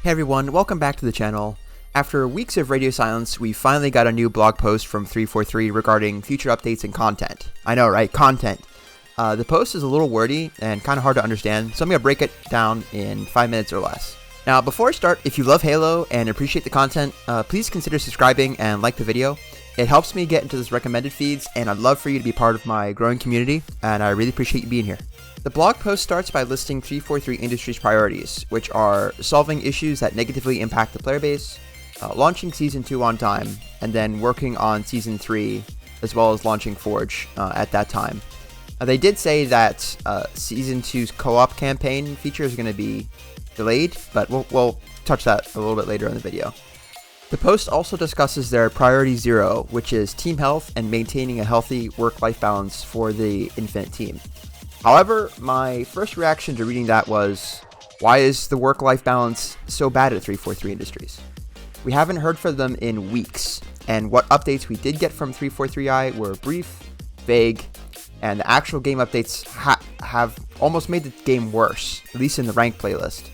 Hey everyone, welcome back to the channel. After weeks of radio silence, we finally got a new blog post from 343 regarding future updates and content. I know, right? Content. The post is a little wordy and kind of hard to understand, so I'm going to break it down in 5 minutes or less. Now, before I start, if you love Halo and appreciate the content, please consider subscribing and like the video. It helps me get into those recommended feeds, and I'd love for you to be part of my growing community, and I really appreciate you being here. The blog post starts by listing 343 Industries' priorities, which are solving issues that negatively impact the player base, launching Season 2 on time, and then working on Season 3, as well as launching Forge at that time. They did say that Season 2's co-op campaign feature is going to be delayed, but we'll touch that a little bit later in the video. The post also discusses their Priority 0, which is team health and maintaining a healthy work-life balance for the Infinite team. However, my first reaction to reading that was, why is the work-life balance so bad at 343 Industries? We haven't heard from them in weeks, and what updates we did get from 343i were brief, vague, and the actual game updates have almost made the game worse, at least in the ranked playlist.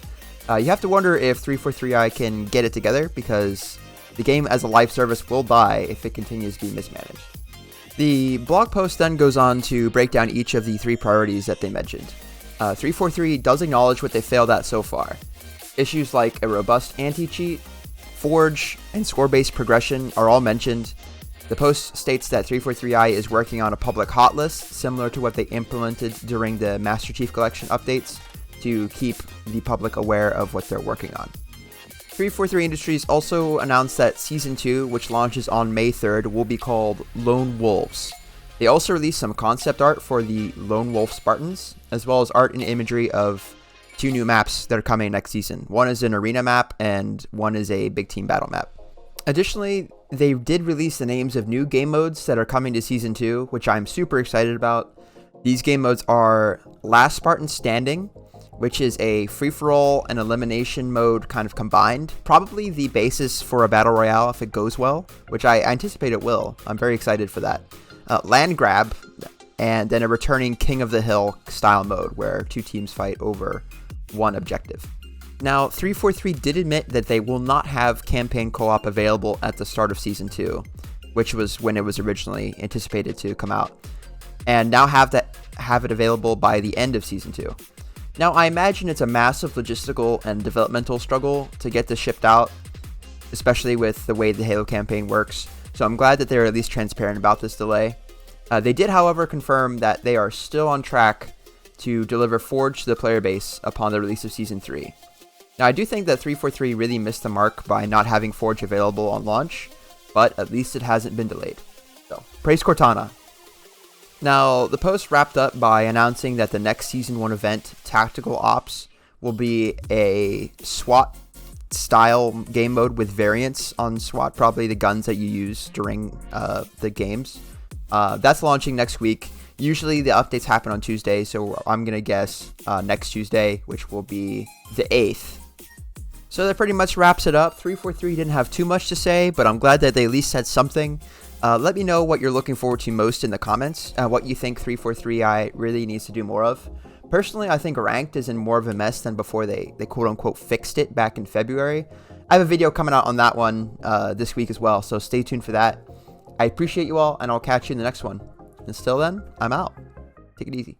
You have to wonder if 343i can get it together, because the game as a live service will die if it continues to be mismanaged. The blog post then goes on to break down each of the 3 priorities that they mentioned. 343 does acknowledge what they failed at so far. Issues like a robust anti-cheat, Forge, and score-based progression are all mentioned. The post states that 343i is working on a public hot list, similar to what they implemented during the Master Chief Collection updates, to keep the public aware of what they're working on. 343 Industries also announced that Season 2, which launches on May 3rd, will be called Lone Wolves. They also released some concept art for the Lone Wolf Spartans, as well as art and imagery of 2 new maps that are coming next season. One is an arena map, and one is a big team battle map. Additionally, they did release the names of new game modes that are coming to Season 2, which I'm super excited about. These game modes are Last Spartan Standing, which is a free-for-all and elimination mode kind of combined. Probably the basis for a battle royale if it goes well, which I anticipate it will. I'm very excited for that. Land Grab, and then a returning King of the Hill style mode where 2 teams fight over one objective. Now, 343 did admit that they will not have campaign co-op available at the start of Season 2, which was when it was originally anticipated to come out, and now have it available by the end of Season 2. Now, I imagine it's a massive logistical and developmental struggle to get this shipped out, especially with the way the Halo campaign works, so I'm glad that they're at least transparent about this delay. They did, however, confirm that they are still on track to deliver Forge to the player base upon the release of Season 3. Now, I do think that 343 really missed the mark by not having Forge available on launch, but at least it hasn't been delayed. So, praise Cortana. Now, the post wrapped up by announcing that the next Season 1 event, Tactical Ops, will be a SWAT-style game mode with variants on SWAT, probably the guns that you use during the games. That's launching next week. Usually the updates happen on Tuesday, so I'm going to guess next Tuesday, which will be the 8th. So that pretty much wraps it up. 343 didn't have too much to say, but I'm glad that they at least said something. Let me know what you're looking forward to most in the comments, what you think 343i really needs to do more of. Personally, I think Ranked is in more of a mess than before they quote-unquote fixed it back in February. I have a video coming out on that one this week as well, so stay tuned for that. I appreciate you all, and I'll catch you in the next one. Until then, I'm out. Take it easy.